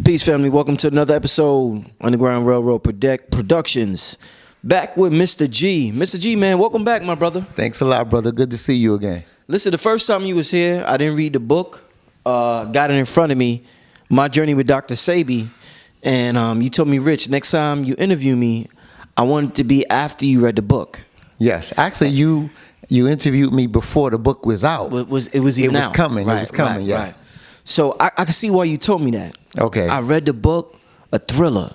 Peace, family. Welcome to another episode, Underground Railroad Productions. Back with Mr. G. Mr. G, man, welcome back, my brother. Thanks a lot, brother. Good to see you again. Listen, the first time you was here, I didn't read the book. Got it in front of me, My Journey with Dr. Sebi. And you told me, Rich, next time you interview me, I want it to be after you read the book. Yes. Actually, you interviewed me before the book was out. It was even out. Coming. Right, it was coming, yes. Right. So I can see why you told me that. Okay. I read the book, a thriller.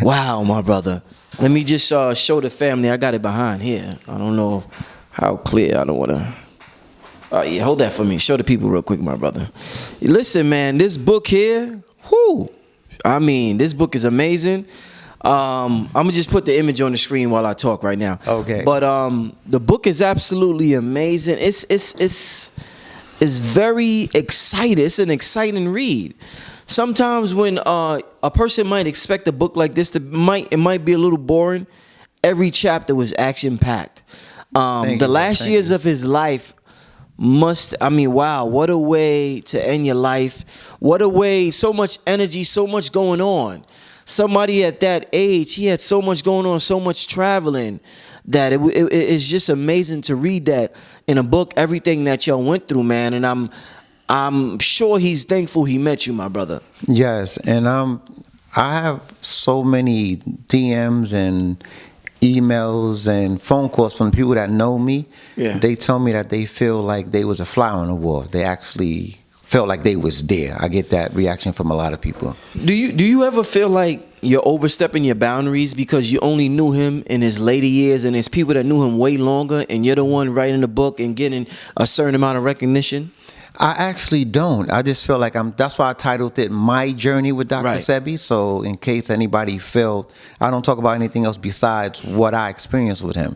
Wow, my brother. Let me just show the family. I got it behind here. I don't know how clear. I don't want to. Yeah, hold that for me. Show the people real quick, my brother. Listen, man, this book here, I mean, this book is amazing. I'm gonna just put the image on the screen while I talk right now. Okay. But the book is absolutely amazing. It's very exciting. It's an exciting read. Sometimes when a person might expect a book like this, it might be a little boring. Every chapter was action packed. The last years of his life wow, what a way to end your life. What a way, so much energy, so much going on. Somebody at that age, he had so much going on, so much traveling, that it's just amazing to read that in a book, everything that y'all went through, man. And I'm sure he's thankful he met you, my brother. Yes, and I have so many DMs and emails and phone calls from people that know me. Yeah. They tell me that they feel like they was a fly on the wall. They actually felt like they was there. I get that reaction from a lot of people. Do you ever feel like you're overstepping your boundaries because you only knew him in his later years and there's people that knew him way longer and you're the one writing the book and getting a certain amount of recognition? I actually don't. I just feel like that's why I titled it My Journey with Dr. Right. Sebi. So in case anybody felt, I don't talk about anything else besides what I experienced with him.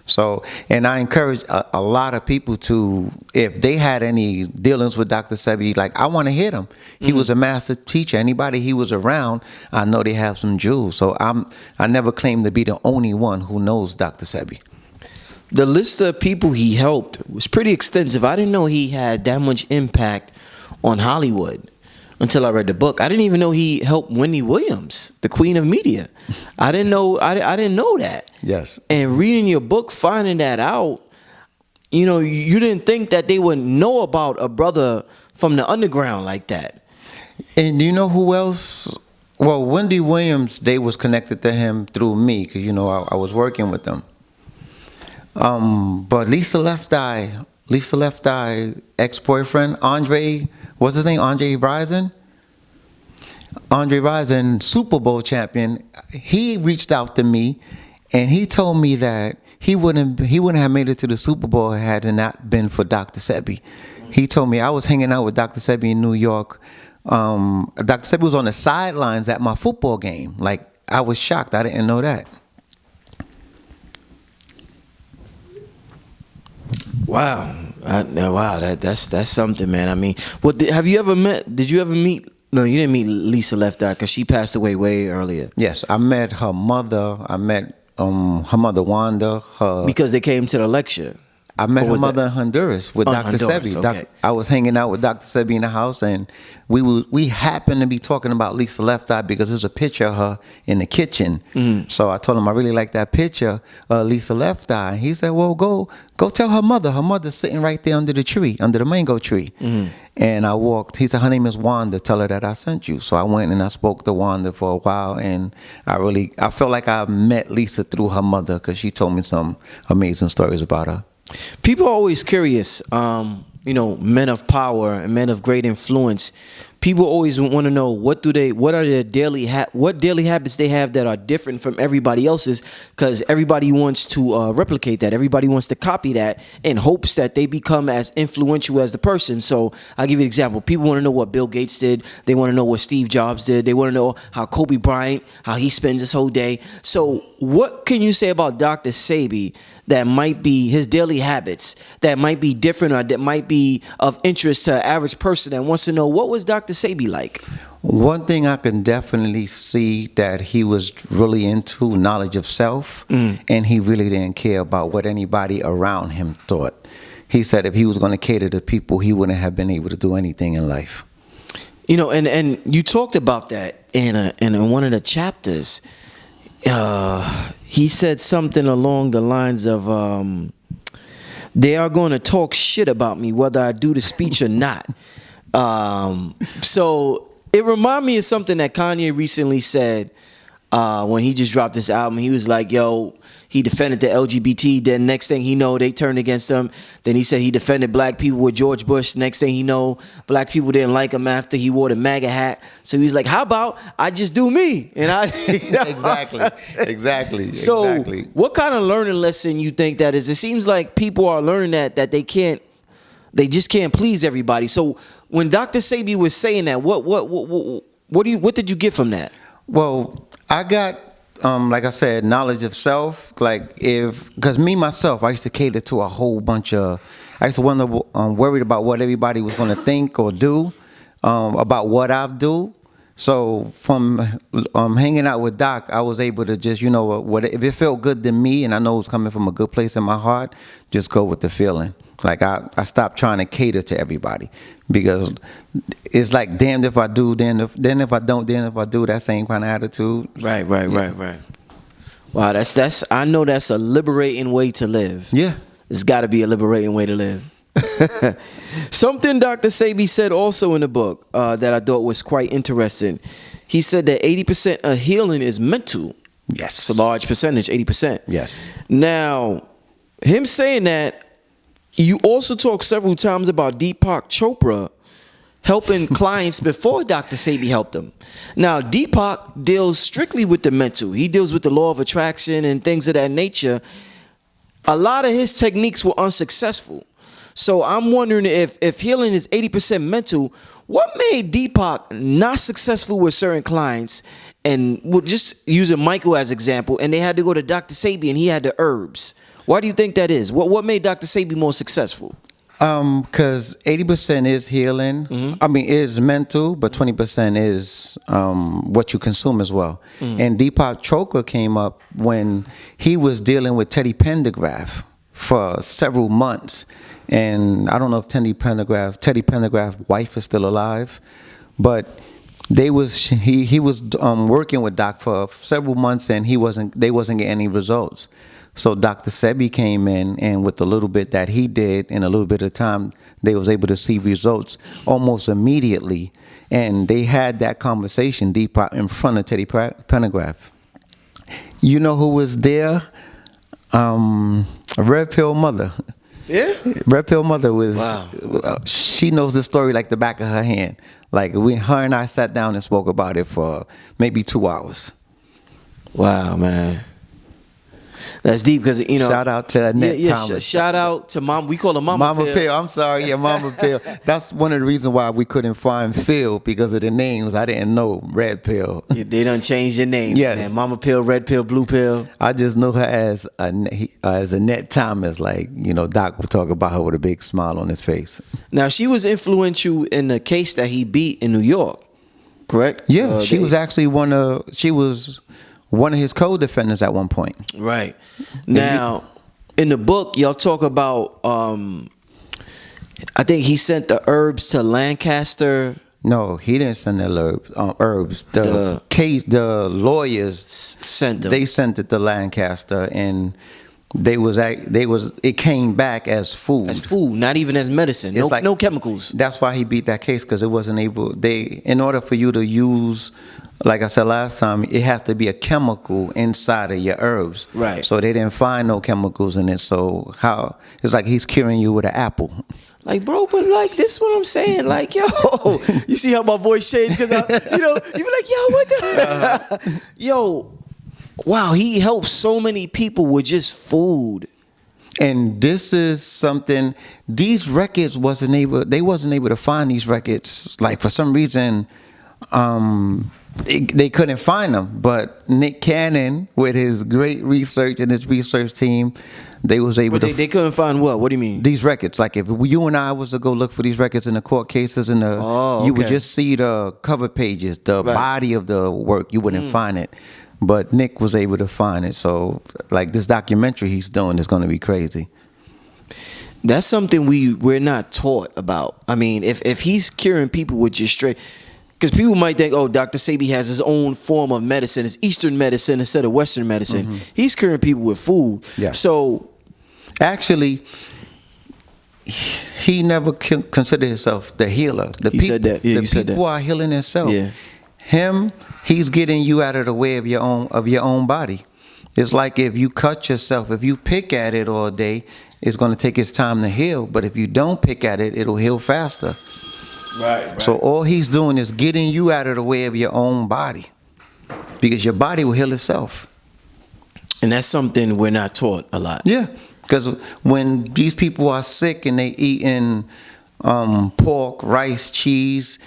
So, and I encourage a lot of people to, if they had any dealings with Dr. Sebi, like, I want to hit him. He was a master teacher. Anybody he was around, I know they have some jewels. So I never claim to be the only one who knows Dr. Sebi. The list of people he helped was pretty extensive. I didn't know he had that much impact on Hollywood until I read the book. I didn't even know he helped Wendy Williams, the queen of media. I didn't know that. Yes. And reading your book, finding that out, you didn't think that they would know about a brother from the underground like that. And do you know who else? Well, Wendy Williams, they was connected to him through me because, I was working with them. But Lisa Left Eye ex-boyfriend, Andre, what's his name? Andre Rison, Super Bowl champion. He reached out to me, and he told me that he wouldn't have made it to the Super Bowl had it not been for Dr. Sebi. He told me I was hanging out with Dr. Sebi in New York. Dr. Sebi was on the sidelines at my football game. Like, I was shocked. I didn't know that. Wow, that's something, man. I mean, have you ever met? Did you ever meet? No, you didn't meet Lisa Left Eye because she passed away way earlier. Yes, I met her mother. I met her mother Wanda. Because they came to the lecture. I met her mother in Honduras with Dr. Sebi. Okay. I was hanging out with Dr. Sebi in the house, and we happened to be talking about Lisa Left Eye because there's a picture of her in the kitchen. Mm-hmm. So I told him I really like that picture of Lisa Left Eye. He said, well, go tell her mother. Her mother's sitting right there under the tree, under the mango tree. Mm-hmm. And I walked. He said, her name is Wanda. Tell her that I sent you. So I went and I spoke to Wanda for a while, and I felt like I met Lisa through her mother because she told me some amazing stories about her. People are always curious, men of power and men of great influence. People always want to know what are their daily habits they have that are different from everybody else's, because everybody wants to replicate that. Everybody wants to copy that in hopes that they become as influential as the person. So I'll give you an example. People want to know what Bill Gates did. They want to know what Steve Jobs did. They want to know how Kobe Bryant, how he spends his whole day. So what can you say about Dr. Sebi that might be his daily habits that might be different or that might be of interest to an average person that wants to know what was Dr. Sebi like? One thing I can definitely see that he was really into knowledge of self, and he really didn't care about what anybody around him thought. He said if he was going to cater to people, he wouldn't have been able to do anything in life. You know, and you talked about that in one of the chapters. He said something along the lines of, they are going to talk shit about me whether I do the speech or not. So it reminded me of something that Kanye recently said when he just dropped this album. He was like, yo, he defended the LGBT. Then next thing he know, they turned against him. Then he said he defended black people with George Bush. Next thing he know, black people didn't like him after he wore the MAGA hat. So he's like, how about I just do me? And I exactly. So what kind of learning lesson you think that is? It seems like people are learning that they just can't please everybody. So when Dr. Sebi was saying that, what did you get from that? Well, I got, like I said, knowledge of self. Because me, myself, I used to cater to a whole bunch of, I used to wonder, worried about what everybody was going to think or do, about what I do. So from hanging out with Doc, I was able to just, if it felt good to me and I know it was coming from a good place in my heart, just go with the feeling. Like I stopped trying to cater to everybody, because it's like damned if I do, then if I don't, then if I do, that same kind of attitude. Right. Wow, that's I know that's a liberating way to live. Yeah. It's got to be a liberating way to live. Something Dr. Sebi said also in the book that I thought was quite interesting. He said that 80% of healing is mental. Yes. It's a large percentage, 80%. Yes. Now, him saying that, you also talk several times about Deepak Chopra helping clients before Dr. Sebi helped them. Now, Deepak deals strictly with the mental. He deals with the law of attraction and things of that nature. A lot of his techniques were unsuccessful. So I'm wondering if healing is 80% mental, what made Deepak not successful with certain clients? And we'll just using Michael as example, and they had to go to Dr. Sebi and he had the herbs. Why do you think that is? What made Dr. Sebi more successful? Because 80% is healing. Mm-hmm. I mean, is mental, but 20% is what you consume as well. Mm-hmm. And Deepak Chopra came up when he was dealing with Teddy Pendergraft for several months. And I don't know if Teddy Pendergraft's wife is still alive, but he was working with Doc for several months, and they wasn't getting any results. So Dr. Sebi came in, and with the little bit that he did in a little bit of time, they was able to see results almost immediately. And they had that conversation deep in front of Teddy Pendergraft. You know who was there? Red Pill Mother. Yeah? Red Pill Mother was, wow. She knows the story like the back of her hand. Like her and I sat down and spoke about it for maybe 2 hours. Wow, man. That's deep because, shout out to Annette Thomas. Shout out to Mom. We call her Mama Pill. I'm sorry. Yeah, Mama Pill. That's one of the reasons why we couldn't find Phil, because of the names. I didn't know Red Pill. Yeah, they done changed your name. Yes. Man. Mama Pill, Red Pill, Blue Pill. I just know her as Annette Thomas. Like, Doc would talk about her with a big smile on his face. Now, she was influential in the case that he beat in New York, correct? Yeah, she was actually one of his co-defendants at one point. Right. Now, in the book, y'all talk about, I think he sent the herbs to Lancaster. No, he didn't send the herbs. The lawyers sent them. They sent it to Lancaster, and it came back as food. As food, not even as medicine. No chemicals. That's why he beat that case, because it wasn't able. In order for you to use, like I said last time, it has to be a chemical inside of your herbs. Right. So they didn't find no chemicals in it. So it's like he's curing you with an apple. Like, bro, but like, this is what I'm saying. Like, yo, you see how my voice changed? Because, you be like, yo, what the? Yo, wow, he helped so many people with just food. And this is something, these records wasn't able to find these records. Like, for some reason, they couldn't find them. But Nick Cannon, with his great research and his research team, they was able to. They couldn't find what? What do you mean? These records. Like, if you and I was to go look for these records in the court cases, you would just see the cover pages, the body of the work. You wouldn't find it. But Nick was able to find it. So, like, this documentary he's doing is going to be crazy. That's something we're not taught about. I mean, if he's curing people with just straight, because people might think, oh, Dr. Sebi has his own form of medicine. It's Eastern medicine instead of Western medicine. He's curing people with food. Yeah. So actually, he never considered himself the healer. He said that. Yeah, the you said people that. are healing themselves. Yeah. He's getting you out of the way of your own body. It's like if you cut yourself, if you pick at it all day, it's going to take its time to heal. But if you don't pick at it, it'll heal faster. Right. So all he's doing is getting you out of the way of your own body, because your body will heal itself. And that's something we're not taught a lot. Yeah, because when these people are sick and they eating pork, rice, cheese,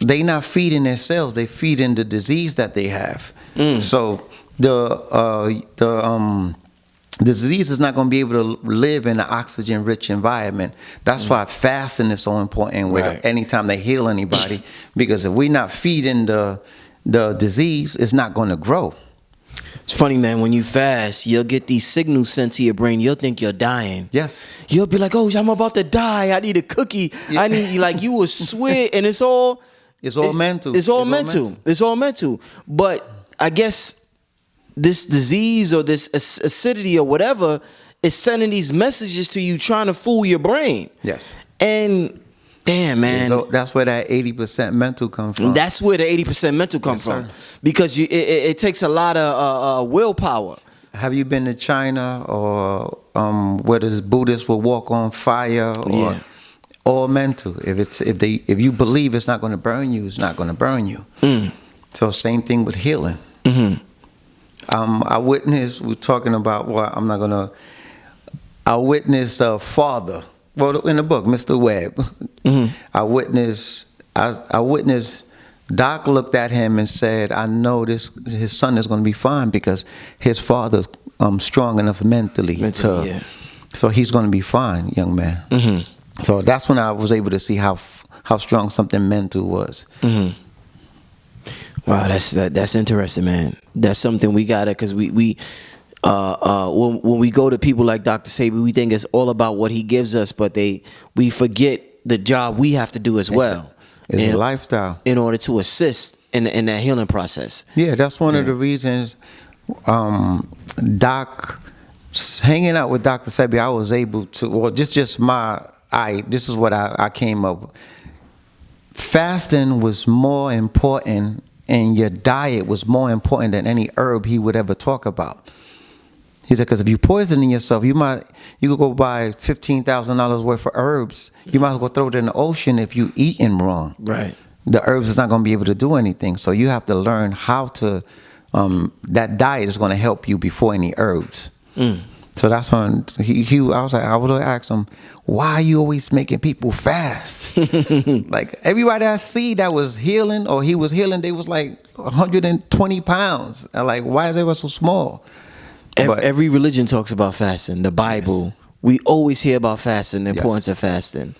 they not feeding themselves. They feeding the disease that they have. So the disease is not going to be able to live in an oxygen-rich environment. That's why fasting is so important. Right. Anytime they heal anybody, because if we're not feeding the disease, it's not going to grow. It's funny, man. When you fast, you'll get these signals sent to your brain. You'll think you're dying. Yes. You'll be like, oh, I'm about to die. I need a cookie. Yeah. I need, like, you will swear, and it's all mental. It's all mental. It's all mental. But I guess this disease or this acidity or whatever is sending these messages to you, trying to fool your brain. Yes. And damn, man. So that's where that 80% mental comes from. That's where the 80% mental comes from. Because it takes a lot of willpower. Have you been to China or where the Buddhists will walk on fire? Or all mental. If you believe it's not going to burn you, it's not going to burn you. So same thing with healing. I witnessed. We're talking about I witnessed a father. Well, in the book, Mr. Webb. I witnessed. Doc looked at him and said, "I know his son is going to be fine because his father's strong enough mentally so he's going to be fine, young man." So that's when I was able to see how strong something mental was. Wow, that's interesting, man. That's something we gotta, because when we go to people like Dr. Sebi, we think it's all about what he gives us, but we forget the job we have to do as well. It's a lifestyle in order to assist in that healing process. Yeah, that's one of the reasons. Doc, hanging out with Dr. Sebi, I was able to. Well, this is what I came up with. Fasting was more important, and your diet was more important than any herb he would ever talk about. He said, because if you poisoning yourself, you could go buy $15,000 worth of herbs. You might as well throw it in the ocean if you eating wrong. Right. The herbs is not going to be able to do anything. So you have to learn how to. That diet is going to help you before any herbs. So that's when I would ask him, why are you always making people fast? Like everybody I see that was healing or he was healing, they was like 120 pounds. I'm like, why is everyone so small? Every religion talks about fasting. The Bible, we always hear about fasting, the importance of fasting.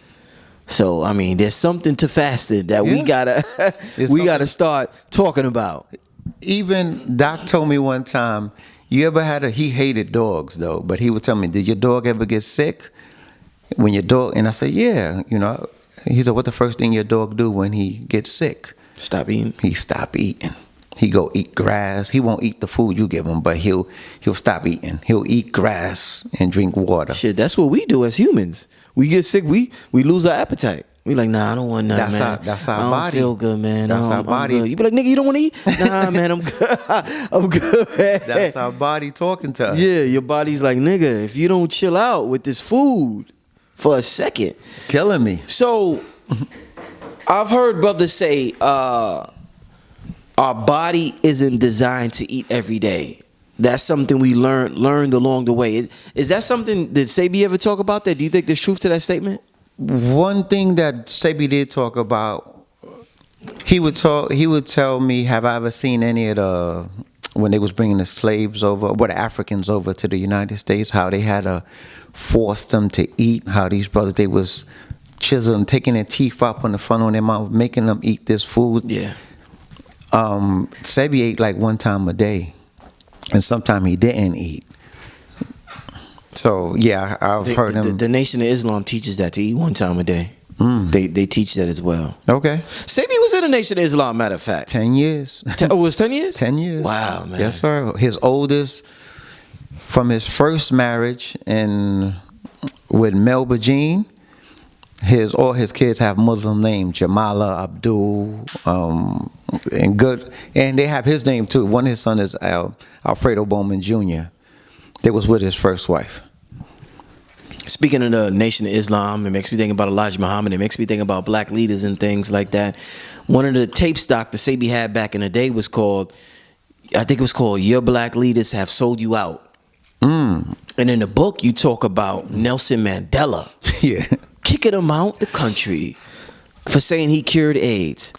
So I mean, there's something to fasting that we gotta start talking about. Even Doc told me one time, you ever had he hated dogs though, but he would tell me, did your dog ever get sick? When your dog, and I said, yeah, he said, what the first thing your dog do when he gets sick? Stop eating. He stop eating. He go eat grass. He won't eat the food you give him, but he'll stop eating. He'll eat grass and drink water. Shit, that's what we do as humans. We get sick, we lose our appetite. We like, nah, I don't want nothing, man. That's our body. I don't feel good, man. That's our body. You be like, nigga, you don't want to eat? Nah, man, I'm good. I'm good. That's our body talking to us. Yeah, your body's like, nigga, if you don't chill out with this food for a second. Killing me. So, I've heard brothers say, our body isn't designed to eat every day. That's something we learned along the way. Is that something, did Sebi ever talk about that? Do you think there's truth to that statement? One thing that Sebi did talk about, he would tell me, have I ever seen any of when they was bringing the slaves over, the Africans over to the United States, how they had to force them to eat, how these brothers, they was chiseling, taking their teeth up on the front of their mouth, making them eat this food. Yeah. Sebi ate like one time a day, and sometimes he didn't eat. So yeah, I've heard him. The Nation of Islam teaches that, to eat one time a day. They teach that as well. Okay. Sebi was in the Nation of Islam, matter of fact. 10 years. Oh, it was 10 years? 10 years. Wow, man. Yes, sir. His oldest from his first marriage and with Melba Jean, all his kids have Muslim names, Jamala, Abdul, and they have his name too. One of his sons is Alfredo Bowman Jr. That was with his first wife. Speaking of the Nation of Islam, it makes me think about Elijah Muhammad. It makes me think about black leaders and things like that. One of the tapes Dr. Sebi had back in the day was called, I think it was called Your Black Leaders Have Sold You Out. And in the book, you talk about Nelson Mandela. Yeah. Kicking him out the country for saying he cured AIDS.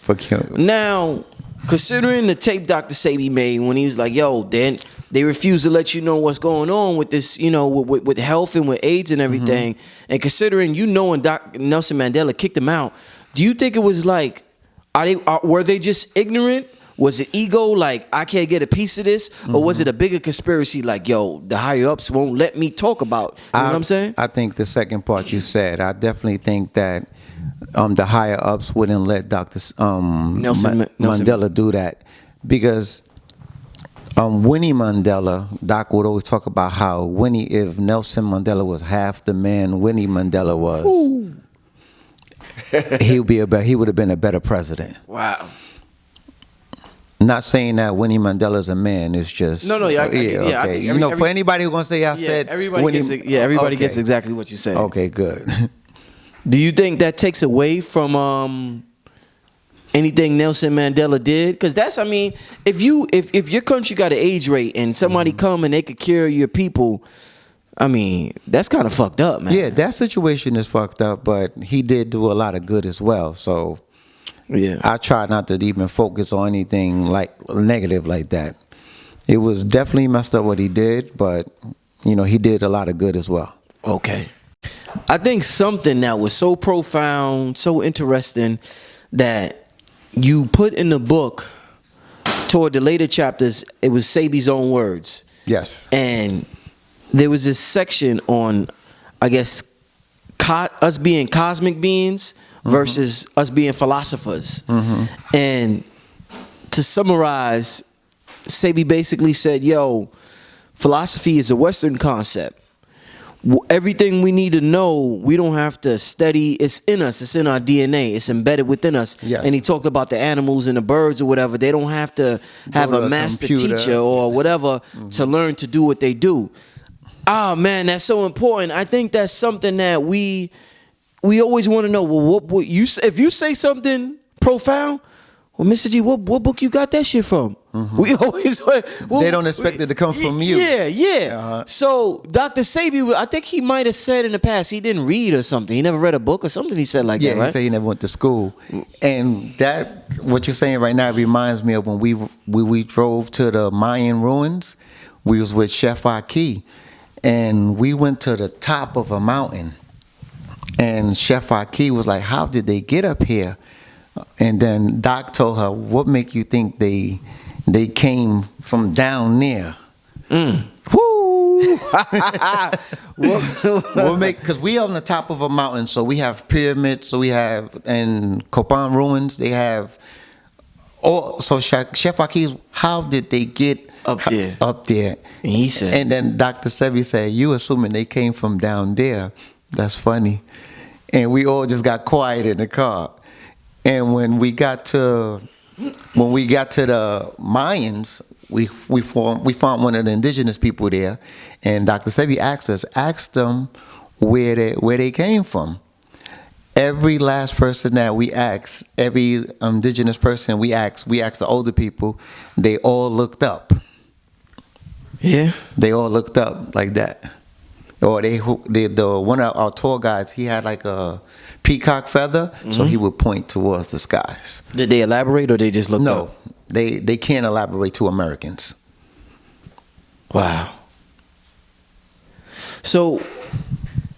Now, considering the tape Dr. Sebi made when he was like, yo, then they refuse to let you know what's going on with this, with health and with AIDS and everything. And considering knowing Nelson Mandela kicked him out, do you think it was like, were they just ignorant? Was it ego, like, I can't get a piece of this? Or was it a bigger conspiracy, like, yo, the higher-ups won't let me talk about, you know what I'm saying? I think the second part you said, I definitely think that the higher-ups wouldn't let Dr. Mandela do that. Because Winnie Mandela, Doc would always talk about how if Nelson Mandela was half the man Winnie Mandela was, he would have been a better president. Wow. Not saying that Winnie Mandela's a man. It's just okay. For anybody who's gonna say said everybody gets exactly what you said. Okay, good. Do you think that takes away from anything Nelson Mandela did? Because that's, if your country got an AIDS rate and somebody come and they could cure your people, that's kind of fucked up, man. Yeah, that situation is fucked up, but he did do a lot of good as well. So. Yeah, I try not to even focus on anything like negative like that. It was definitely messed up what he did, but he did a lot of good as well. Okay. I think something that was so profound, so interesting, that you put in the book toward the later chapters, it was Sebi's own words. Yes. And there was this section on, I guess, us being cosmic beings versus us being philosophers. And to summarize, Sebi basically said, yo, philosophy is a Western concept. Everything we need to know, we don't have to study. It's in us. It's in our DNA. It's embedded within us. Yes. And he talked about the animals and the birds or whatever. They don't have to have a master teacher or whatever to learn to do what they do. Ah, man, that's so important. I think that's something that we always want to know. Well, if you say something profound, well, Mr. G, what book you got that shit from? We always they don't expect it to come from you. Yeah. So Dr. Sebi, I think he might have said in the past he didn't read or something. He never read a book or something. He said like that, right? Yeah, he said he never went to school. And that what you're saying right now reminds me of when we drove to the Mayan ruins. We was with Chef Aki, and we went to the top of a mountain. And Chef Aki was like, how did they get up here? And then Doc told her, what make you think they came from down there? Woo! Because we on the top of a mountain, so we have pyramids, so we have, and Kopan ruins, they have, so Chef Aki's, how did they get up there? And he said, and then Dr. Sebi said, you assuming they came from down there. That's funny. And we all just got quiet in the car. And when we got to the Mayans, we found one of the indigenous people there, and Dr. Sebi asked them where they came from. Every last person that we asked, every indigenous person we asked the older people, they all looked up. Yeah, they all looked up like that. Or one of our tour guides, he had like a peacock feather, so he would point towards the skies. Did they elaborate or they just looked up? No, they can't elaborate to Americans. Wow. So,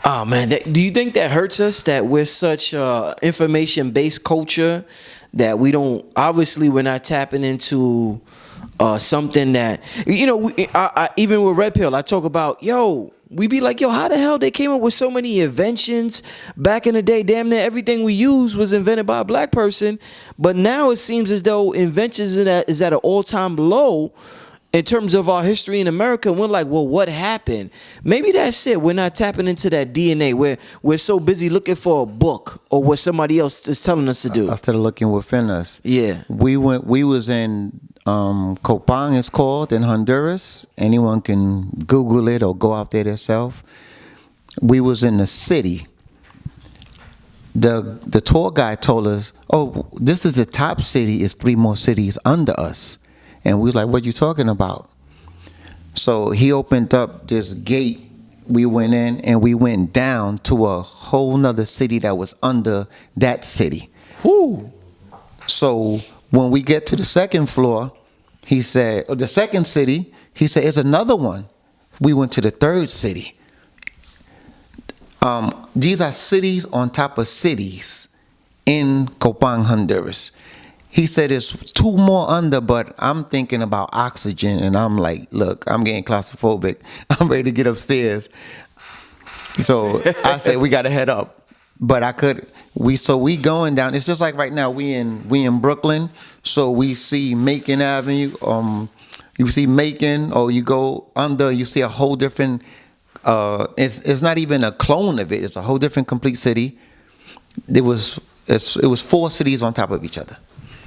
oh man, do you think that hurts us that we're such information-based culture that we're not tapping into something that even with Red Pill, I talk about we be like, how the hell they came up with so many inventions back in the day? Damn near everything we use was invented by a black person, but now it seems as though inventions is at an all-time low in terms of our history in America. And we're like, well, what happened? Maybe that's it. We're not tapping into that DNA. We're so busy looking for a book or what somebody else is telling us to do instead of looking within us. Yeah, we was in Copan, it's called, in Honduras. Anyone can Google it or go out there themselves. We was in the city. The tour guide told us, oh, this is the top city. It's 3 more cities under us. And we was like, what you talking about? So he opened up this gate. We went in and we went down to a whole nother city that was under that city. Whoo. So when we get to the second floor, he said, or the second city, he said, it's another one. We went to the third city. These are cities on top of cities in Copan, Honduras. He said it's 2 more under, but I'm thinking about oxygen, and I'm like, look, I'm getting claustrophobic. I'm ready to get upstairs. So I said, we got to head up. But we going down. It's just like right now, we in Brooklyn, so we see Macon Avenue. You see Macon, or you go under, you see a whole different. It's not even a clone of it. It's a whole different complete city. It was 4 cities on top of each other.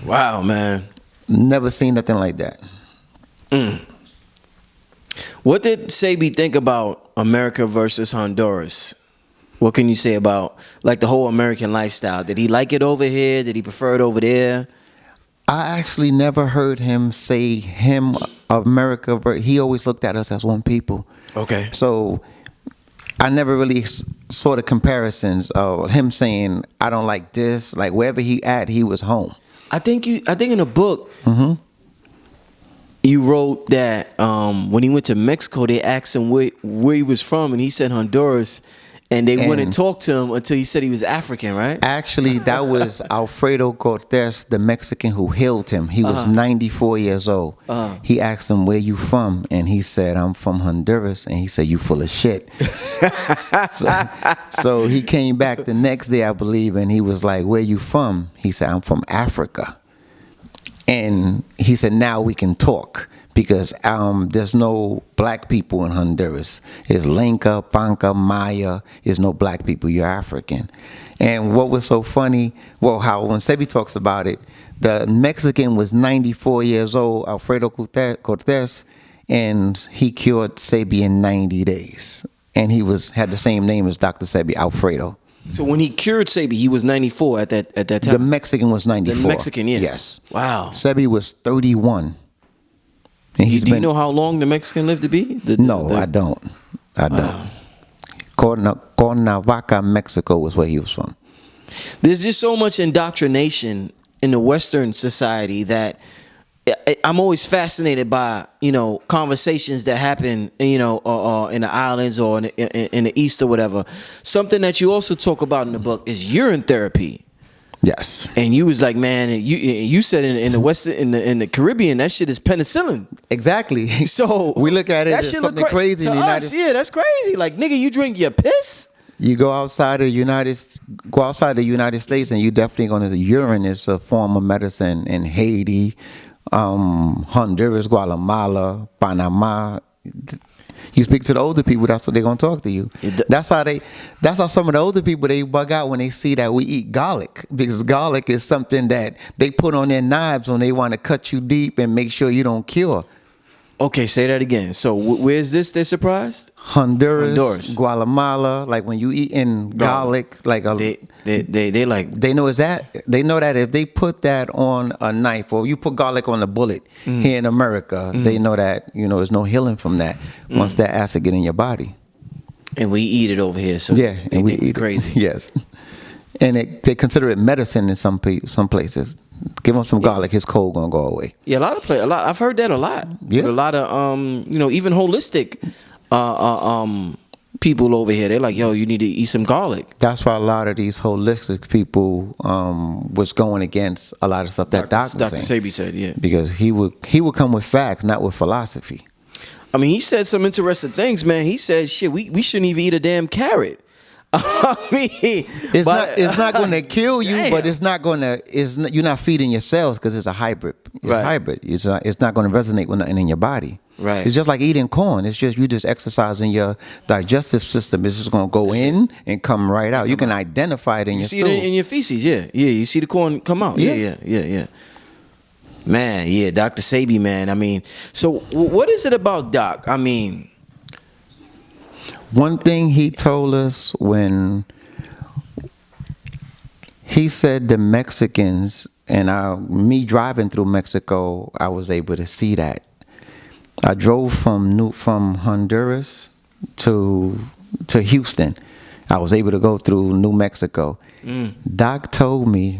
Wow, man. Never seen nothing like that. What did Sebi think about America versus Honduras? What can you say about like the whole American lifestyle? Did he like it over here? Did he prefer it over there? I actually never heard him say America. He always looked at us as one people. Okay. So I never really saw the comparisons of him saying, I don't like this. Like wherever he at, he was home. I think in a book, you wrote that when he went to Mexico, they asked him where he was from, and he said Honduras, and they wouldn't talk to him until he said he was African, right? Actually, that was Alfredo Cortez, the Mexican who healed him. He was 94 years old. He asked him, where you from? And he said, I'm from Honduras. And he said, you full of shit. So he came back the next day, I believe, and he was like, where you from? He said, I'm from Africa. And he said, now we can talk. Because there's no black people in Honduras. It's Lenca, Panca, Maya. There's no black people. You're African. And what was so funny, how when Sebi talks about it, the Mexican was 94 years old, Alfredo Cortez, and he cured Sebi in 90 days. And he had the same name as Dr. Sebi, Alfredo. So when he cured Sebi, he was 94 at that time? The Mexican was 94. The Mexican, yeah. Yes. Wow. Sebi was 31. And do you know how long the Mexican lived to be? I don't. Cuernavaca, Mexico was where he was from. There's just so much indoctrination in the Western society that I'm always fascinated by, conversations that happen, in the islands or in the East or whatever. Something that you also talk about in the book is urine therapy. Yes. And you was like, man, you said in the West, in the Caribbean, that shit is penicillin. Exactly. So we look at it as something crazy in the United States. Yeah, that's crazy. Like, nigga, you drink your piss? You go outside the United States, and you definitely going to urine is a form of medicine in Haiti, Honduras, Guatemala, Panama. You speak to the older people, that's what they're gonna talk to you. That's how some of the older people, they bug out when they see that we eat garlic, because garlic is something that they put on their knives when they want to cut you deep and make sure you don't cure. Okay, say that again. So where's this? They're surprised? Honduras, Guatemala. Like when you eat in garlic, like they like, they know that if they put that on a knife, or you put garlic on a bullet here in America, they know that there's no healing from that once that acid get in your body. And we eat it over here, so yeah, and we eat crazy. Yes, and they consider it medicine in some places. Give him some garlic, his cold gonna go away. Yeah, a lot. I've heard that a lot. Yeah, a lot of even holistic people over here. They're like, yo, you need to eat some garlic. That's why a lot of these holistic people was going against a lot of stuff that Doc was Dr. saying. Sebi said, yeah. Because he would come with facts, not with philosophy. I mean, he said some interesting things, man. He said, shit, we shouldn't even eat a damn carrot. I mean, it's not going to kill you, Damn. but you're not feeding your cells because it's a hybrid. It's Right. hybrid. It's not going to resonate with nothing in your body. Right. It's just like eating corn. It's just you just exercising your digestive system. It's just going to go in and come right out. You can identify it in You your see stool. it in your feces, yeah. You see the corn come out. Yeah. Man, yeah, Dr. Sebi, man. I mean, so what is it about Doc? I mean, one thing he told us when he said the Mexicans, and me driving through Mexico, I was able to see that. I drove from Honduras to Houston. I was able to go through New Mexico. Doc told me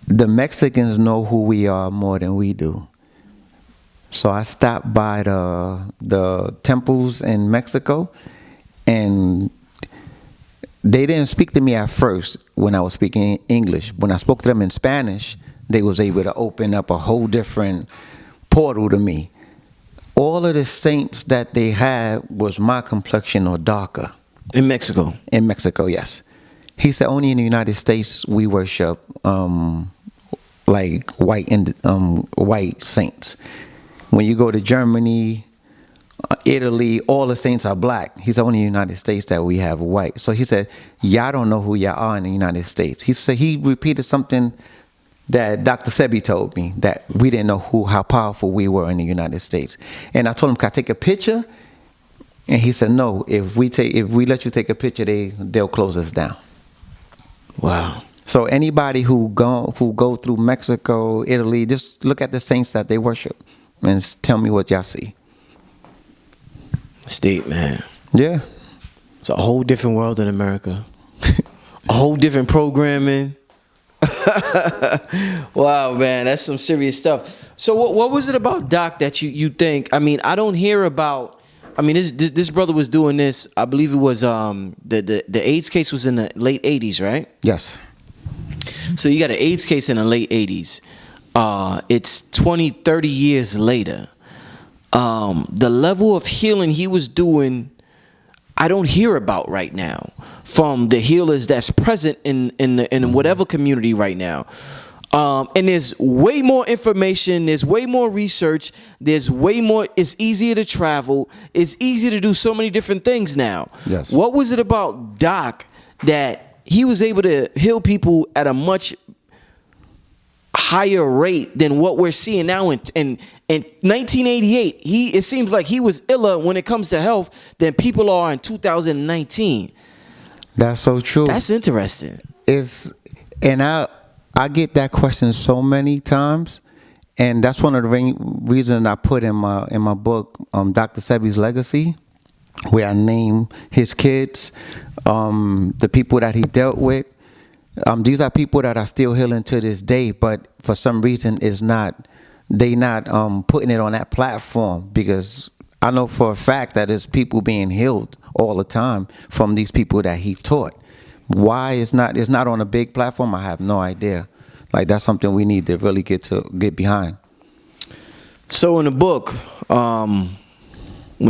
the Mexicans know who we are more than we do. So I stopped by the temples in Mexico, and they didn't speak to me at first when I was speaking English. When I spoke to them in Spanish, they was able to open up a whole different portal to me. All of the saints that they had was my complexion or darker. in Mexico. In Mexico, yes. He said only in the United States we worship like white saints. When you go to Germany, Italy, all the saints are black. He said only in the United States that we have white. So he said, y'all don't know who y'all are in the United States. He said he repeated something that Dr. Sebi told me, that we didn't know how powerful we were in the United States. And I told him, can I take a picture? And he said, no, if we let you take a picture, they'll close us down. Wow. So anybody who go through Mexico, Italy, just look at the saints that they worship and tell me what y'all see. State, man. Yeah. It's a whole different world in America. A whole different programming. Wow, man, that's some serious stuff. So what was it about Doc that you think? I mean, I don't hear about. I mean, this brother was doing this. I believe it was the AIDS case was in the late 80s, right? Yes. So you got an AIDS case in the late 80s. It's 20, 30 years later. The level of healing he was doing, I don't hear about right now from the healers that's present in whatever community right now. And there's way more information. There's way more research. There's way more. It's easier to travel. It's easier to do so many different things now. Yes. What was it about Doc that he was able to heal people at a much higher rate than what we're seeing now in 1988? It seems like he was iller when it comes to health than people are in 2019. That's so true. That's interesting. I get that question so many times, and that's one of the reasons I put in my book, Dr. Sebi's Legacy, where I name his kids, the people that he dealt with. These are people that are still healing to this day, but for some reason they not putting it on that platform, because I know for a fact that there's people being healed all the time from these people that he taught. Why it's not on a big platform, I have no idea. Like, that's something we need to really get behind. So in the book, when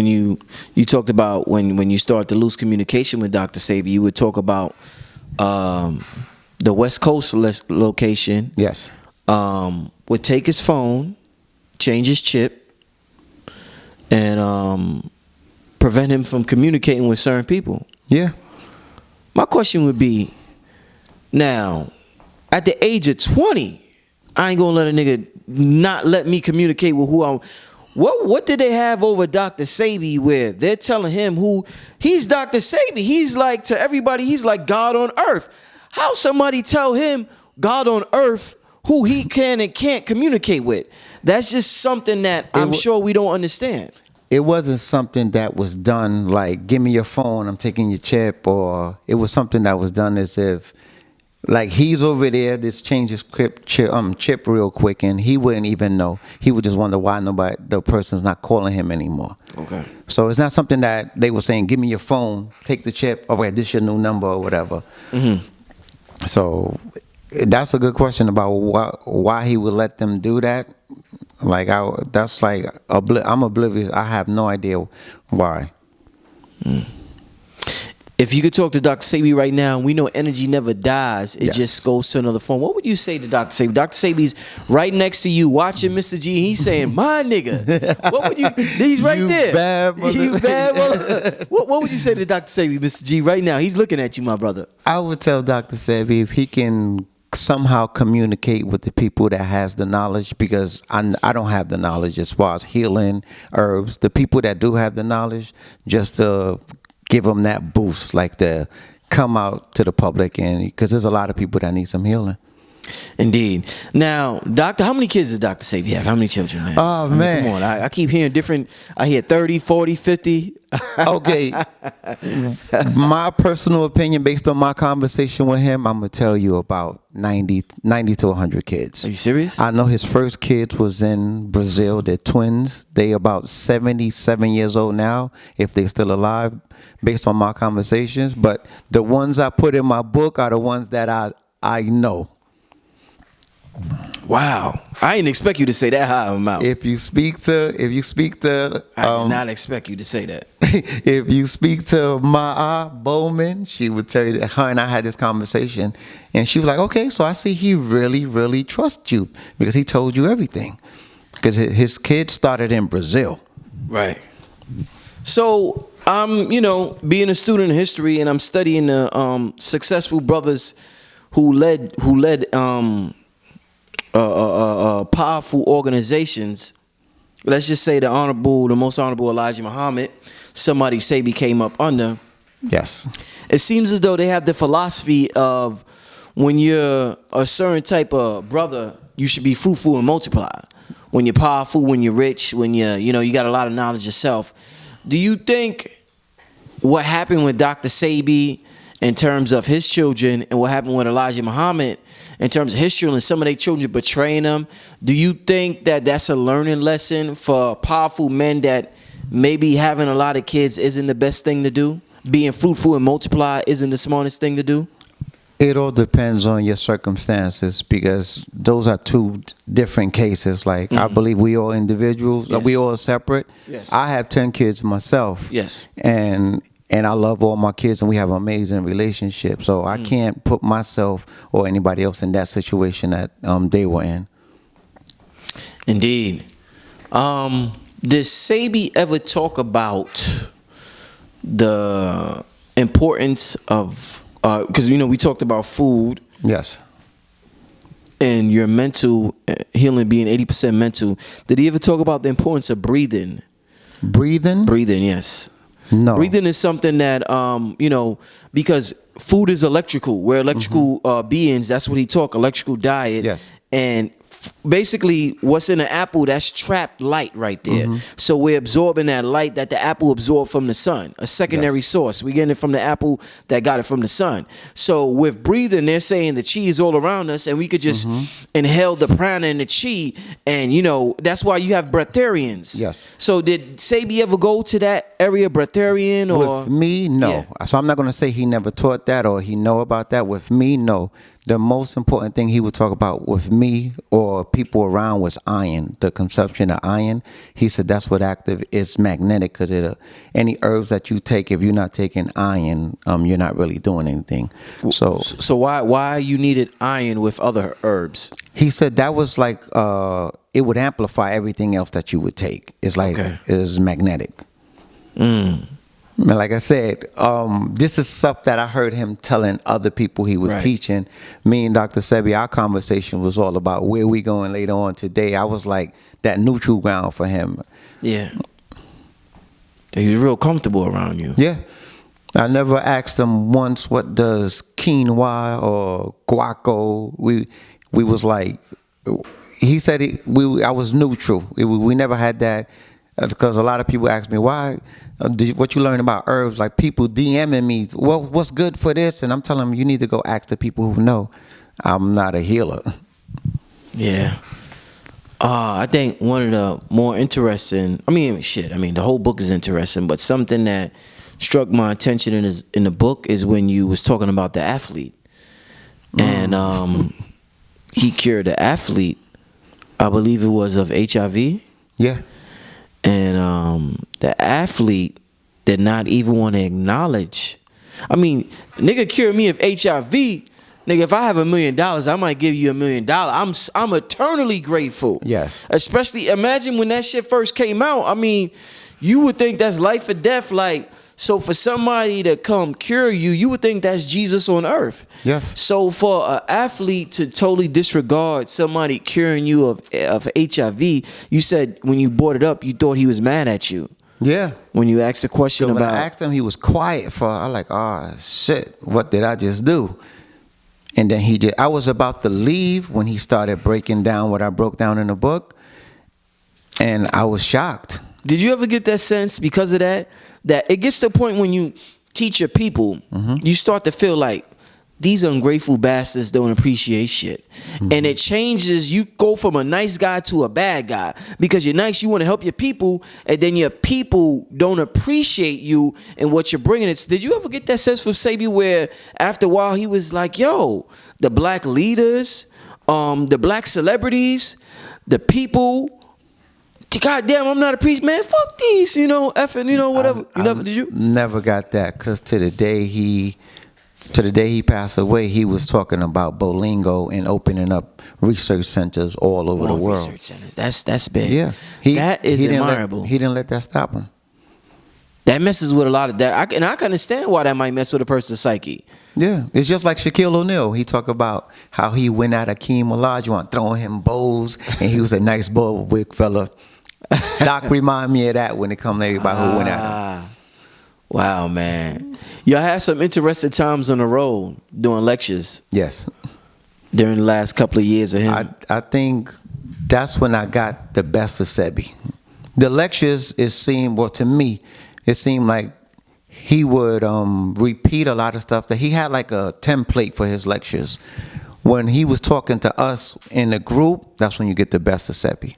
you talked about when you start to lose communication with Dr. Sebi, you would talk about the West Coast location. Yes. Would take his phone, change his chip, and prevent him from communicating with certain people. Yeah. My question would be, now, at the age of 20, I ain't gonna let a nigga not let me communicate with who I'm. What did they have over Dr. Sebi where they're telling him who he's Dr. Sebi? He's like, to everybody, he's like God on earth. How somebody tell him God on earth who he can and can't communicate with? That's just something that I'm sure we don't understand. It wasn't something that was done like, give me your phone, I'm taking your chip, or it was something that was done as if Like he's over there, just change his chip real quick, and he wouldn't even know. He would just wonder why the person's not calling him anymore. Okay. So it's not something that they were saying, give me your phone, take the chip, okay, this your new number or whatever. Mm-hmm. So that's a good question about why he would let them do that. Like I'm oblivious. I have no idea why. If you could talk to Dr. Sebi right now, we know energy never dies. It just goes to another form. What would you say to Dr. Sebi? Dr. Sebi's right next to you watching Mr. G. He's saying, my nigga. What would you... He's right You there. bad mother- You bad mother... What would you say to Dr. Sebi, Mr. G, right now? He's looking at you, my brother. I would tell Dr. Sebi if he can somehow communicate with the people that has the knowledge, because I don't have the knowledge as far as healing herbs. The people that do have the knowledge, just to give them that boost, like to come out to the public, and because there's a lot of people that need some healing. Indeed. Now, Doctor, how many kids does Dr. Sebi have? How many children, man? Oh, man. Come on. I keep hearing different. I hear 30, 40, 50. Okay. My personal opinion, based on my conversation with him, I'm going to tell you about 90 to 100 kids. Are you serious? I know his first kids was in Brazil. They're twins. They about 77 years old now, if they're still alive, based on my conversations. But the ones I put in my book are the ones that I know. Wow. I didn't expect you to say that high of a amount. If you speak to I did not expect you to say that. if you speak to Ma'a Bowman, she would tell you that her and I had this conversation, and she was like, okay, so I see he really, really trusts you because he told you everything. Because his kids started in Brazil. Right. So I'm, being a student of history, and I'm studying the successful brothers who led powerful organizations. Let's just say the most honorable Elijah Muhammad, somebody Sebi came up under. Yes. It seems as though they have the philosophy of when you're a certain type of brother, you should be fruitful and multiply. When you're powerful, when you're rich, when you got a lot of knowledge yourself. Do you think what happened with Dr. Sebi in terms of his children and what happened with Elijah Muhammad in terms of his children, some of their children betraying them, do you think that that's a learning lesson for powerful men, that maybe having a lot of kids isn't the best thing to do? Being fruitful and multiply isn't the smartest thing to do? It all depends on your circumstances, because those are two different cases. Like, I believe we all individuals, Yes. we all separate. Yes. I have 10 kids myself. Yes. And I love all my kids, and we have an amazing relationship. So I can't put myself or anybody else in that situation that they were in. Indeed. Did Sebi ever talk about the importance of, because we talked about food Yes. and your mental healing being 80% mental. Did he ever talk about the importance of breathing? Breathing? Breathing, yes. No. Breathing is something that, because food is electrical. We're electrical beings. That's what he talk, electrical diet. Yes. And basically what's in the apple, that's trapped light right there. So we're absorbing that light that the apple absorbed from the sun, a secondary source. We're getting it from the apple that got it from the sun. So with breathing, they're saying the chi is all around us, and we could just inhale the prana and the chi, and that's why you have breatharians. Yes. So did Sebi ever go to that area, breatharian? Or With me, no. Yeah. So I'm not going to say he never taught that or he know about that. With me, no. The most important thing he would talk about with me or people around was iron, the consumption of iron. He said that's what active is magnetic, because any herbs that you take, if you're not taking iron, you're not really doing anything. So why you needed iron with other herbs? he said that was like it would amplify everything else that you would take. It's like it's magnetic. Like I said, this is stuff that I heard him telling other people he was teaching. Me and Dr. Sebi, our conversation was all about where we going later on today. I was like that neutral ground for him. Yeah. He was real comfortable around you. Yeah. I never asked him once, what does quinoa or guaco? We was like, he said I was neutral. We never had that. because a lot of people ask me why. What you learn about herbs? Like people DMing me, well, what's good for this? And I'm telling them, you need to go ask the people who know. I'm not a healer. Yeah. I think one of the more interesting, the whole book is interesting, but something that struck my attention in the book is when you was talking about the athlete. And he cured the athlete, I believe it was of HIV. Yeah. And the athlete did not even want to acknowledge. I mean, nigga cured me of HIV. Nigga, if I have $1 million, I might give you $1 million. I'm eternally grateful. Yes. Especially, imagine when that shit first came out. I mean, you would think that's life or death. Like, so for somebody to come cure you, you would think that's Jesus on earth. Yes. So for an athlete to totally disregard somebody curing you of HIV, you said when you brought it up, you thought he was mad at you. Yeah. When you asked the question So about. when I asked him, he was quiet for. I like, oh shit, what did I just do? And then he did. I was about to leave when he started breaking down what I broke down in the book, and I was shocked. Did you ever get that sense because of that it gets to the point when you teach your people, you start to feel like these ungrateful bastards don't appreciate shit. And it changes. You go from a nice guy to a bad guy because you're nice, you want to help your people, and then your people don't appreciate you and what you're bringing. Did you ever get that sense from Sebi where after a while he was like, yo, the black leaders, the black celebrities, the people, goddamn, I'm not a priest, man. Fuck these, effing, whatever. Did you? Never got that, because to the day he passed away, he was talking about Bolingo and opening up research centers all over the world. Research centers. That's big. Yeah, that is admirable. He didn't let that stop him. That messes with a lot of that, and I can understand why that might mess with a person's psyche. Yeah, it's just like Shaquille O'Neal. He talked about how he went at Akeem Olajuwon, throwing him bows, and he was a nice big fella. Doc remind me of that when it comes to everybody who went at him. Wow, man. Y'all had some interesting times on the road doing lectures. Yes. During the last couple of years of him. I think that's when I got the best of Sebi. The lectures, to me, it seemed like he would repeat a lot of stuff that he had like a template for his lectures. When he was talking to us in the group, that's when you get the best of Sebi.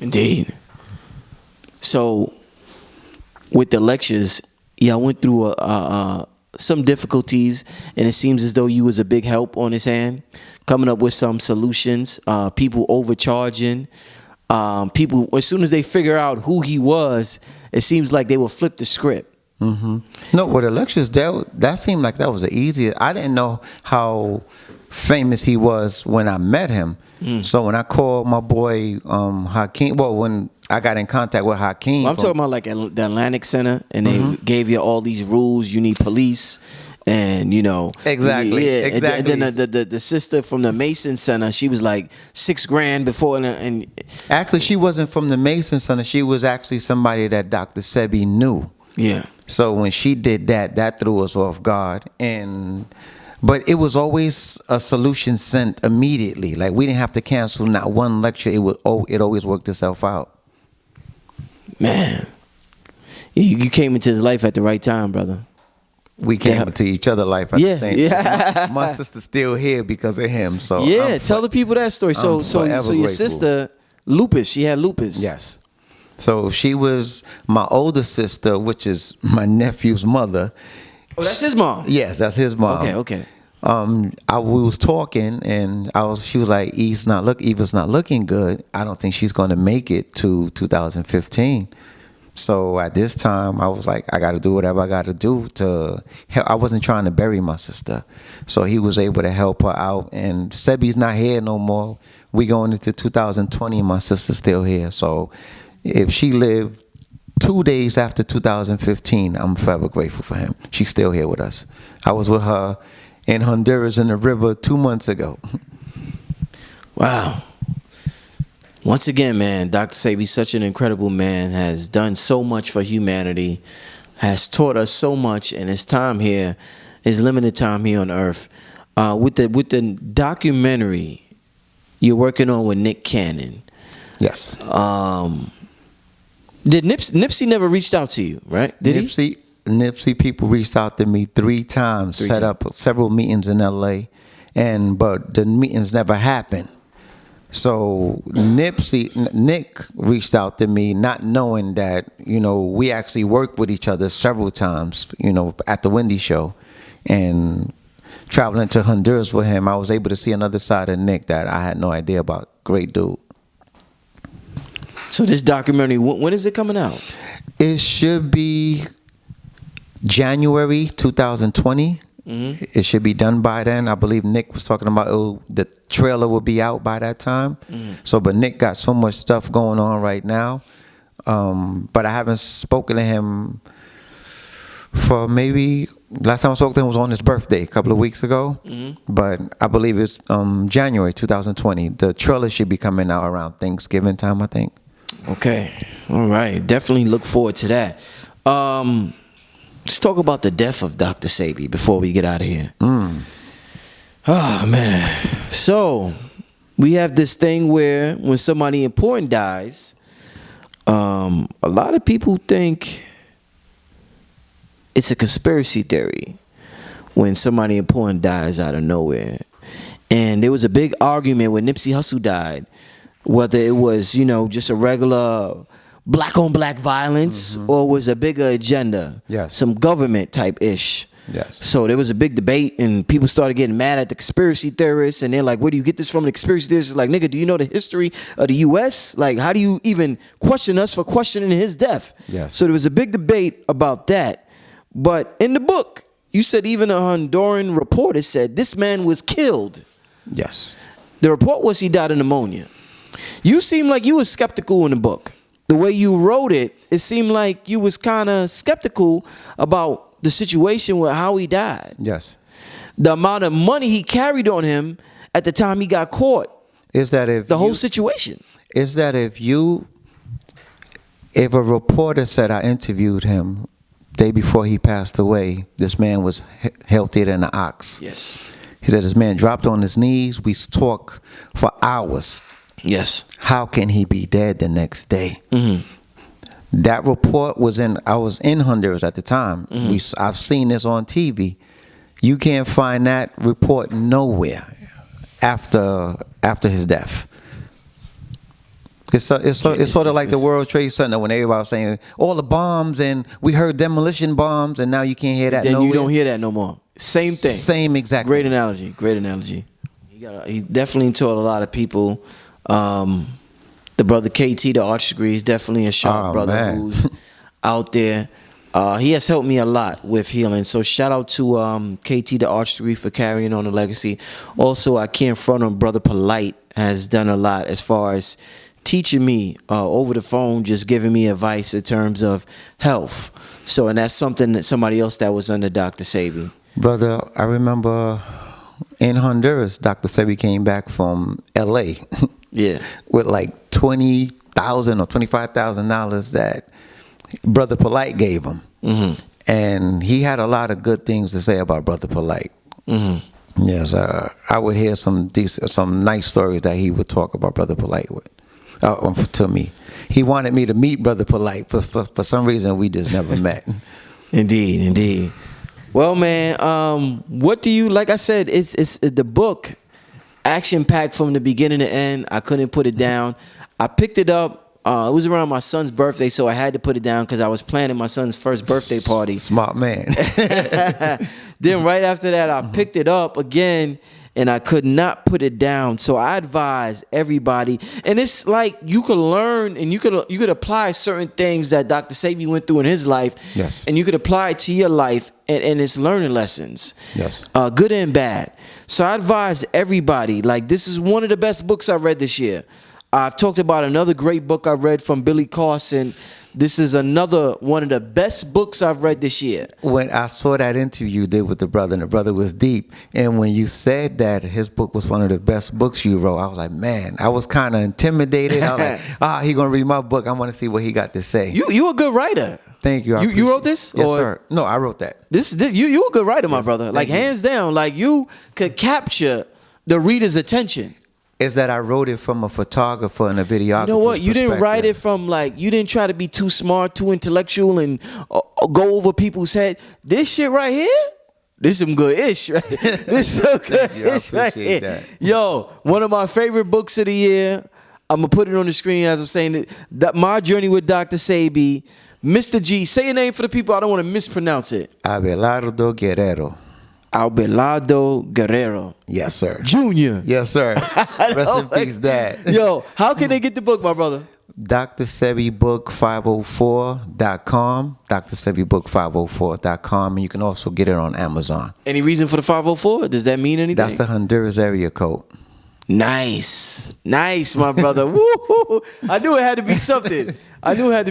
Indeed. So, with the lectures, I went through some difficulties, and it seems as though you was a big help on his hand, coming up with some solutions. People overcharging. People, as soon as they figure out who he was, it seems like they will flip the script. Mm-hmm. No, with the lectures, that seemed like that was the easiest. I didn't know how famous he was when I met him. So when I called my boy Hakeem, when I got in contact with Hakeem. I'm talking about like the Atlantic Center, and they gave you all these rules. You need police, and Exactly. Exactly. And then the sister from the Mason Center, she was like $6,000 before, and actually she wasn't from the Mason Center. She was actually somebody that Dr. Sebi knew. Yeah. So when she did that threw us off guard, but it was always a solution sent immediately. Like we didn't have to cancel not one lecture. It always worked itself out. Man, you came into his life at the right time, brother. We came into each other's life at the same time. My sister's still here because of him. So tell the people that story. So your sister, lupus. She had lupus. Yes. So she was my older sister, which is my nephew's mother. Oh, that's his mom. Yes, that's his mom. Okay. We was talking, and she was like, Eva's not looking good. I don't think she's going to make it to 2015. So at this time, I was like, I got to do whatever I got to do to help. I wasn't trying to bury my sister. So he was able to help her out. And Sebi's not here no more. We going into 2020, and my sister's still here. So if she lived 2 days after 2015, I'm forever grateful for him. She's still here with us. I was with her in Honduras in the river 2 months ago. Wow. Once again, man, Dr. Sebi, such an incredible man, has done so much for humanity, has taught us so much in his time here, his limited time here on earth. With the documentary you're working on with Nick Cannon, Yes. Did Nipsey never reached out to you, right? Did Nipsey people reached out to me 3 times, set up several meetings in LA, but the meetings never happened. So Nick reached out to me, not knowing that, we actually worked with each other several times, at the Wendy show, and traveling to Honduras with him, I was able to see another side of Nick that I had no idea about. Great dude. So this documentary, when is it coming out? It should be January 2020. Mm-hmm. It should be done by then. I believe Nick was talking about the trailer will be out by that time. Mm-hmm. But Nick got so much stuff going on right now. But I haven't spoken to him for maybe, last time I spoke to him was on his birthday a couple of weeks ago. Mm-hmm. But I believe it's January 2020. The trailer should be coming out around Thanksgiving time, I think. Okay. All right. Definitely look forward to that. Let's talk about the death of Dr. Sebi before we get out of here. Oh, man. So, we have this thing where when somebody important dies, a lot of people think it's a conspiracy theory when somebody important dies out of nowhere. And there was a big argument when Nipsey Hussle died, whether it was, just a regular black on black violence, mm-hmm. or was a bigger agenda. Yes. Some government type ish. Yes. So there was a big debate and people started getting mad at the conspiracy theorists, and they're like, where do you get this from? The conspiracy theorists is like, nigga, do you know the history of the US? Like, how do you even question us for questioning his death? Yes. So there was a big debate about that. But in the book, you said even a Honduran reporter said this man was killed. Yes. The report was he died of pneumonia. You seem like you were skeptical in the book. The way you wrote it, it seemed like you was kind of skeptical about the situation with how he died. Yes. The amount of money he carried on him at the time he got caught. Is that if the whole situation? Is that if a reporter said I interviewed him day before he passed away, this man was healthier than an ox. Yes. He said this man dropped on his knees. We talked for hours. Yes. How can he be dead the next day? Mm-hmm. That report I was in Honduras at the time. Mm-hmm. I've seen this on TV. You can't find that report nowhere after his death. It's sort of like the World Trade Center when everybody was saying all the bombs and we heard demolition bombs, and now you can't hear that. Then you don't hear that no more. Same thing. Same exact. Great analogy. Great analogy. He definitely taught a lot of people. The brother KT, the arch degree, is definitely a sharp brother, man, who's out there. He has helped me a lot with healing. So shout out to KT, the arch degree, for carrying on the legacy. Also, I can't front on Brother Polite has done a lot as far as teaching me over the phone, just giving me advice in terms of health. So, and that's something that somebody else that was under Dr. Sebi. Brother, I remember in Honduras, Dr. Sebi came back from LA. Yeah. With like $20,000 or $25,000 that Brother Polite gave him. Mm-hmm. And he had a lot of good things to say about Brother Polite. Mm-hmm. Yes, I would hear some nice stories that he would talk about Brother Polite with. To me. He wanted me to meet Brother Polite, but for some reason we just never met. Indeed. Well, man, what do you, like I said, it's the book, action-packed from the beginning to end. I couldn't put it down. I picked it up. It was around my son's birthday, so I had to put it down because I was planning my son's first birthday party. Smart man. Then right after that, I picked it up again, and I could not put it down. So I advise everybody, and it's like you could learn and you could apply certain things that Dr. Sebi went through in his life. Yes. And you could apply it to your life, and it's learning lessons. Yes. Good and bad. So I advise everybody, like, this is one of the best books I've read this year. I've talked about another great book I read from Billy Carson. This is another one of the best books I've read this year. When I saw that interview you did with the brother, and the brother was deep, and when you said that his book was one of the best books you wrote, I was like, man, I was kind of intimidated. I was like, he gonna read my book. I want to see what he got to say. You a good writer. Thank you. You wrote this? Yes, sir. No, I wrote that. This you a good writer, my brother. Like, hands down. Like, you could capture the reader's attention. is that I wrote it from a photographer and a videographer. You know what? You didn't write it from like, you didn't try to be too smart, too intellectual, and go over people's head. This shit right here, this some good ish, right? This some good ish right here. That. Yo, one of my favorite books of the year. I'm gonna put it on the screen as I'm saying it. That My Journey with Dr. Sebi. Mr. G, say your name for the people. I don't want to mispronounce it. Abelardo Guerrero. Abelardo Guerrero. Yes, sir. Junior. Yes, sir. Rest in peace, Dad. Yo, how can they get the book, my brother? DrSebiBook504.com. DrSebiBook504.com. And you can also get it on Amazon. Any reason for the 504? Does that mean anything? That's the Honduras area code. Nice, my brother. Woo! I knew it had to be something. Yo.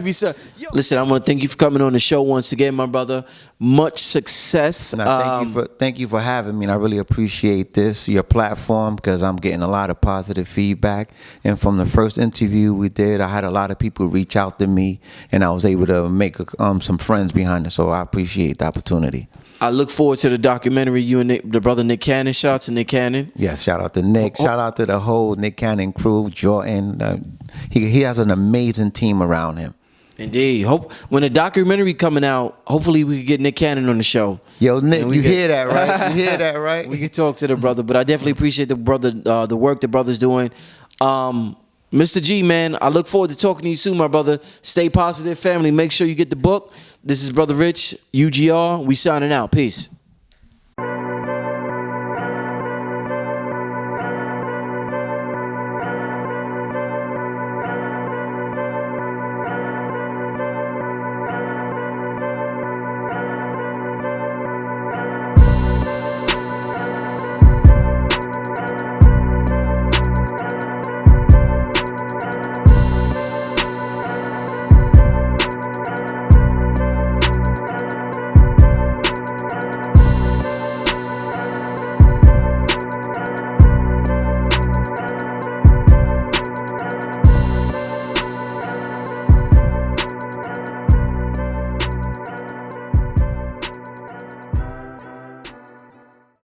Listen, I want to thank you for coming on the show once again, my brother. Much success. Thank you for having me. And I really appreciate your platform, because I'm getting a lot of positive feedback. And from the first interview we did, I had a lot of people reach out to me, and I was able to make some friends behind it. So I appreciate the opportunity. I look forward to the documentary. You and the brother Nick Cannon. Shout out to Nick Cannon. Yes, shout out to Nick. Shout out to the whole Nick Cannon crew. Jordan. He has an amazing team around him. Indeed. When the documentary coming out, hopefully we can get Nick Cannon on the show. Yo, Nick, hear that, right? You hear that, right? We can talk to the brother, but I definitely appreciate the work the brother's doing. Mr. G, man, I look forward to talking to you soon, my brother. Stay positive, family. Make sure you get the book. This is Brother Rich, UGR. We signing out. Peace.